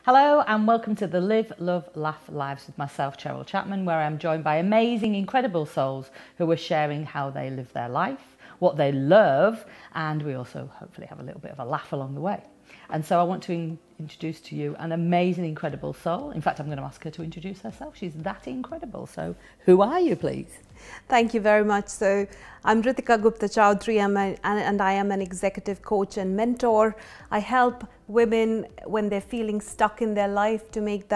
Hello and welcome to the Live, Love, Laugh Lives with myself, Cheryl Chapman, where I'm joined by amazing, incredible souls who are sharing how they live their life, what they love, and we also hopefully have a little bit of a laugh along the way. And so I want to introduce to you an amazing, incredible soul. In fact, I'm going to ask her to introduce herself. She's that incredible. So who are you, please? Thank you very much. So I'm Reetika Gupta-Chaudhary and I am an executive coach and mentor. I help women when they're feeling stuck in their life to make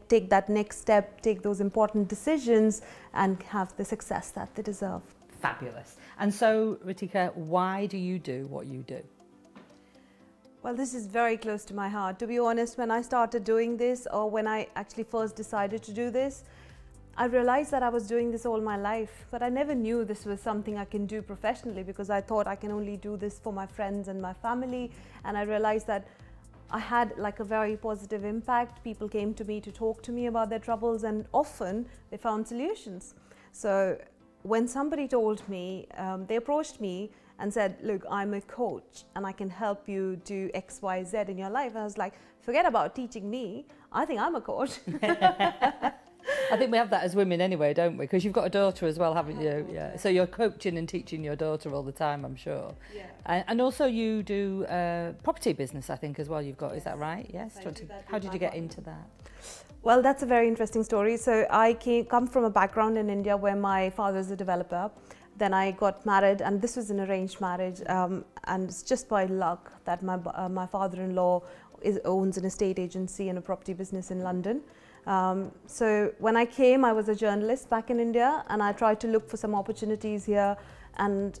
take that next step, take those important decisions and have the success that they deserve. Fabulous. And so, Reetika, why do you do what you do? Well, this is very close to my heart. To be honest, when I started doing this, or when I actually first decided to do this, I realized that I was doing this all my life, but I never knew this was something I can do professionally because I thought I can only do this for my friends and my family. And I realized that I had like a very positive impact. People came to me to talk to me about their troubles and often they found solutions. So when somebody told me, they approached me and said, look, I'm a coach and I can help you do X, Y, Z in your life. And I was like, forget about teaching me. I think I'm a coach. I think we have that as women anyway, don't we? Because you've got a daughter as well, haven't you? Yeah. So you're coaching and teaching your daughter all the time, I'm sure. Yeah. And also you do property business, I think, as well. You've got, yes. Is that right? Yes. How did you get into that? Well, that's a very interesting story. So I come from a background in India where my father is a developer. Then I got married, and this was an arranged marriage, and it's just by luck that my father-in-law owns an estate agency and a property business in London. So when I came, I was a journalist back in India, and I tried to look for some opportunities here, and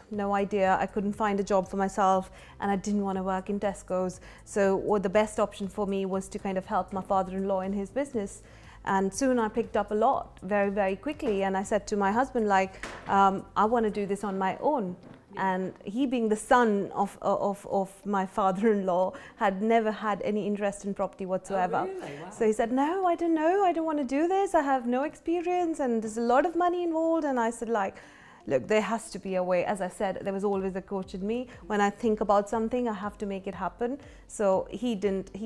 no idea, I couldn't find a job for myself, and I didn't want to work in Tesco's. So the best option for me was to kind of help my father-in-law in his business. And soon I picked up a lot very, very quickly. And I said to my husband, like, I want to do this on my own. Yeah. And he, being the son of my father-in-law, had never had any interest in property whatsoever. Oh, really? Wow. So he said, no, I don't know. I don't want to do this. I have no experience and there's a lot of money involved. And I said, like, look, there has to be a way. As I said, there was always a coach in me. When I think about something, I have to make it happen. So he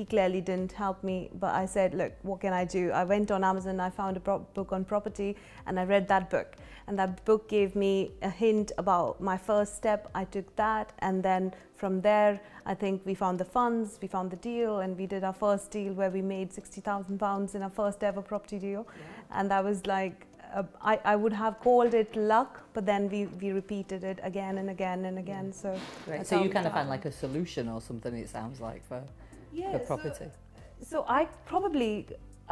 clearly didn't help me, but I said, look, what can I do? I went on Amazon, I found a book on property and I read that book. And that book gave me a hint about my first step. I took that, and then from there, I think we found the funds, we found the deal, and we did our first deal where we made £60,000 in our first ever property deal. Yeah. And that was like, I would have called it luck, but then we repeated it again and again and again. So, right. So you kind of found like a solution or something, it sounds like, for property. So I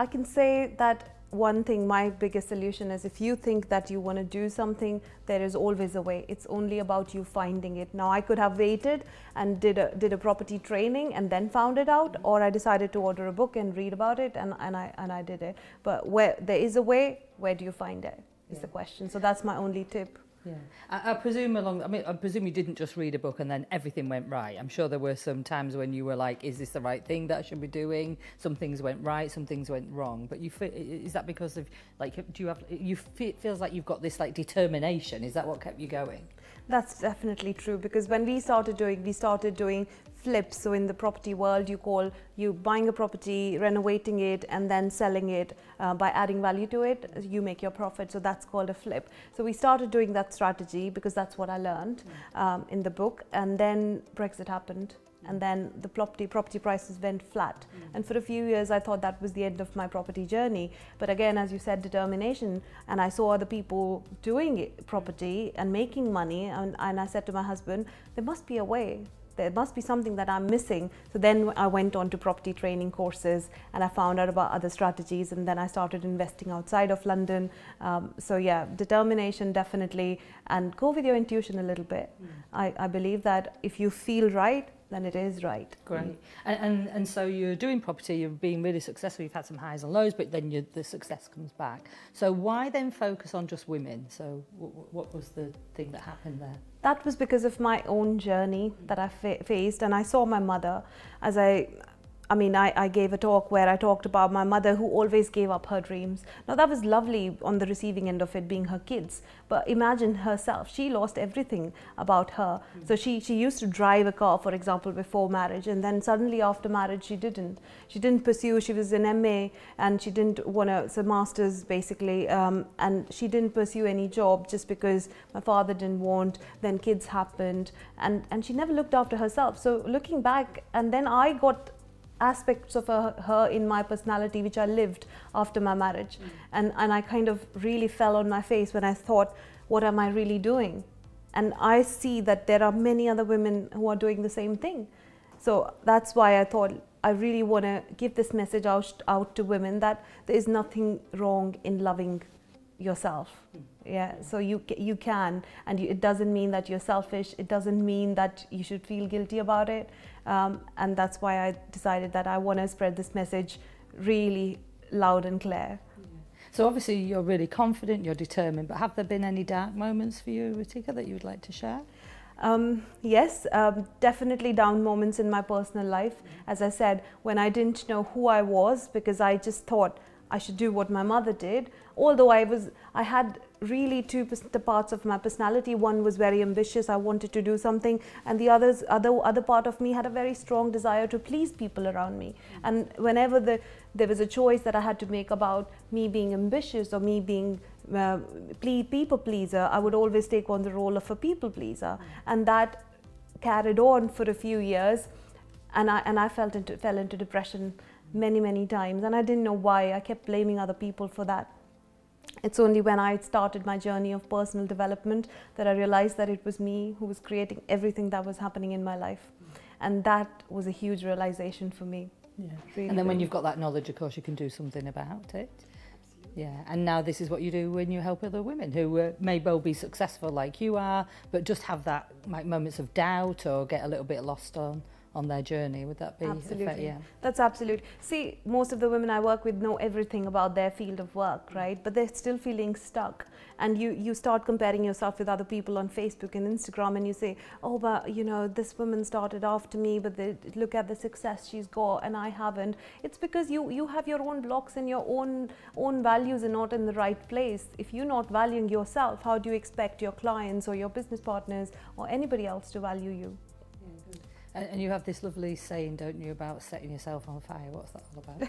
can say that one thing, my biggest solution is if you think that you want to do something, there is always a way. It's only about you finding it. Now, I could have waited and did a property training and then found it out, or I decided to order a book and read about it, and I did it. But where there is a way, where do you find it is the question. So that's my only tip. Yeah, I presume I presume you didn't just read a book and then everything went right. I'm sure there were some times when you were like, is this the right thing that I should be doing? Some things went right, some things went wrong. But is that because of, like, it feels like you've got this like determination? Is that what kept you going? That's definitely true, because when we started doing flips. So in the property world, you buying a property, renovating it, and then selling it. By adding value to it, you make your profit. So that's called a flip. So we started doing that strategy because that's what I learned in the book. And then Brexit happened. And then the property prices went flat. And for a few years, I thought that was the end of my property journey. But again, as you said, determination. And I saw other people doing property and making money. And I said to my husband, there must be a way. There must be something that I'm missing. So then I went on to property training courses and I found out about other strategies, and then I started investing outside of London. So yeah, determination definitely, and go with your intuition a little bit. I believe that if you feel right, then it is right. Great. And so you're doing property, you're being really successful, you've had some highs and lows, but then the success comes back. So why then focus on just women? So what was the thing that happened there? That was because of my own journey that I faced, and I saw my mother as I I mean, I gave a talk where I talked about my mother who always gave up her dreams. Now that was lovely on the receiving end of it, being her kids. But imagine herself, she lost everything about her. So she used to drive a car, for example, before marriage, and then suddenly after marriage she didn't. She didn't pursue, she was an MA and she didn't want to, so master's basically, and she didn't pursue any job just because my father didn't want, then kids happened, and she never looked after herself. So looking back, and then I got aspects of her in my personality which I lived after my marriage, and I kind of really fell on my face when I thought, what am I really doing? And I see that there are many other women who are doing the same thing. So that's why I thought I really want to give this message out to women that there is nothing wrong in loving yourself. Yeah, so you can, and it doesn't mean that you're selfish. It doesn't mean that you should feel guilty about it. And that's why I decided that I want to spread this message really loud and clear. Yeah. So obviously you're really confident, you're determined, but have there been any dark moments for you, Reetika, that you would like to share? Yes, definitely down moments in my personal life. As I said, when I didn't know who I was, because I just thought I should do what my mother did. Although I had really two parts of my personality. One was very ambitious, I wanted to do something, and the other part of me had a very strong desire to please people around me. And whenever there was a choice that I had to make about me being ambitious or me being people pleaser, I would always take on the role of a people pleaser, and that carried on for a few years, and I fell into depression many times, and I didn't know why. I kept blaming other people for that. It's only when I started my journey of personal development that I realized that it was me who was creating everything that was happening in my life, and that was a huge realization for me. Yeah. Really, and then when you've got that knowledge, of course, you can do something about it. Yeah, and now this is what you do when you help other women who may well be successful like you are, but just have that like moments of doubt or get a little bit lost on their journey. Would that be absolutely? Yeah, that's absolute. See, most of the women I work with know everything about their field of work, right? But they're still feeling stuck, and you start comparing yourself with other people on Facebook and Instagram, and you say, oh, but you know, this woman started after me, but look at the success she's got and I haven't. It's because you have your own blocks and your own values are not in the right place. If you're not valuing yourself, how do you expect your clients or your business partners or anybody else to value you? And you have this lovely saying, don't you, about setting yourself on fire. What's that all about?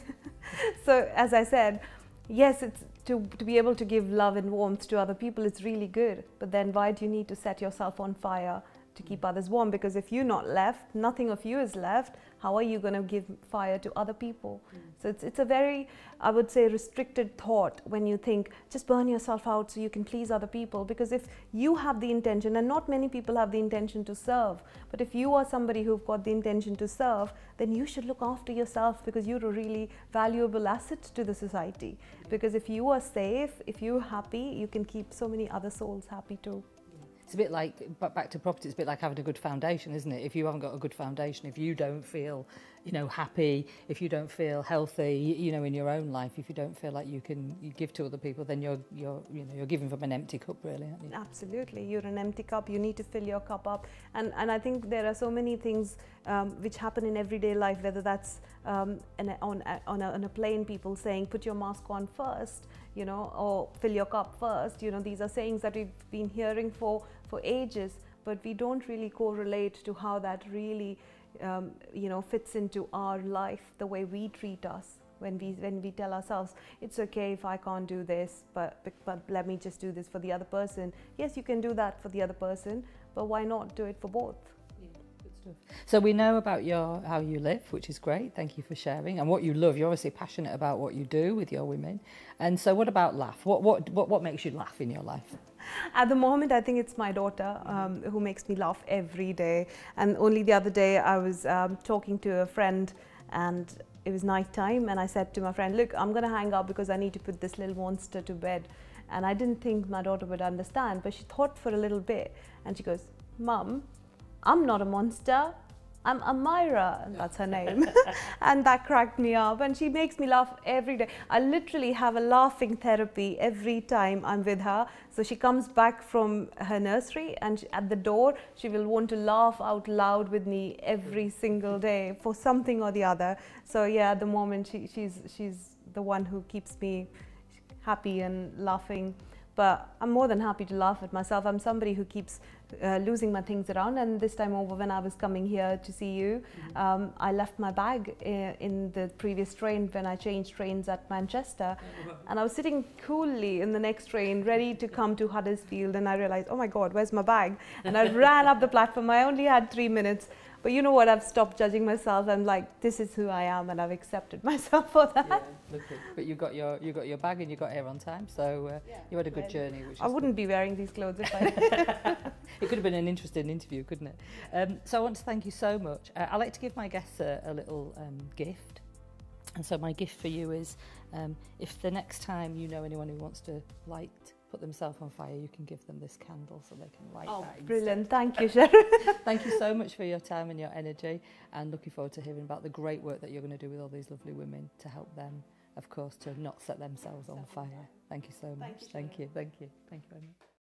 So as I said, yes, it's to be able to give love and warmth to other people, it's really good. But then why do you need to set yourself on fire to keep others warm? Because if you're not left, nothing of you is left, how are you going to give fire to other people? So it's a very, I would say, restricted thought when you think just burn yourself out so you can please other people. Because if you have the intention, and not many people have the intention to serve, but if you are somebody who've got the intention to serve, then you should look after yourself, because you're a really valuable asset to the society. Because if you are safe, if you're happy, you can keep so many other souls happy too. It's a bit like, back to property, it's a bit like having a good foundation, isn't it? If you haven't got a good foundation, if you don't feel, you know, happy, if you don't feel healthy, you know, in your own life, if you don't feel like you give to other people, then you're giving from an empty cup, really, aren't you? Absolutely, you're an empty cup. You need to fill your cup up, and I think there are so many things which happen in everyday life, whether that's on a plane, people saying put your mask on first, you know, or fill your cup first. You know, these are sayings that we've been hearing for ages, but we don't really correlate to how that really you know, fits into our life, the way we treat us when we tell ourselves it's okay if I can't do this, but let me just do this for the other person. Yes, you can do that for the other person, but why not do it for both? So we know about how you live, which is great. Thank you for sharing. And what you love, you're obviously passionate about what you do with your women. And so what about laugh? What makes you laugh in your life? At the moment, I think it's my daughter who makes me laugh every day. And only the other day I was talking to a friend, and it was night time, and I said to my friend, look, I'm going to hang up because I need to put this little monster to bed. And I didn't think my daughter would understand, but she thought for a little bit, and she goes, Mum, I'm not a monster, I'm Amira, and that's her name. And that cracked me up, and she makes me laugh every day. I literally have a laughing therapy every time I'm with her. So she comes back from her nursery, and at the door she will want to laugh out loud with me every single day for something or the other. So yeah, at the moment she's the one who keeps me happy and laughing. But I'm more than happy to laugh at myself. I'm somebody who keeps losing my things around, and this time over when I was coming here to see you, I left my bag in the previous train when I changed trains at Manchester, and I was sitting coolly in the next train ready to come to Huddersfield, and I realized, oh my God, where's my bag? And I ran up the platform. I only had 3 minutes. But you know what, I've stopped judging myself. I'm like, this is who I am, and I've accepted myself for that. Yeah, look it. But you got your bag and you got here on time, so you had a good journey. Which I wouldn't be wearing these clothes if I... It could have been an interesting interview, couldn't it? So I want to thank you so much. I like to give my guests a little gift. And so my gift for you is, if the next time you know anyone who wants to put themselves on fire, you can give them this candle so they can light that instead. Brilliant. Thank you, Cheryl. Thank you so much for your time and your energy, and looking forward to hearing about the great work that you're going to do with all these lovely women to help them, of course, to not set themselves on fire. Thank you so much. Thank you very much.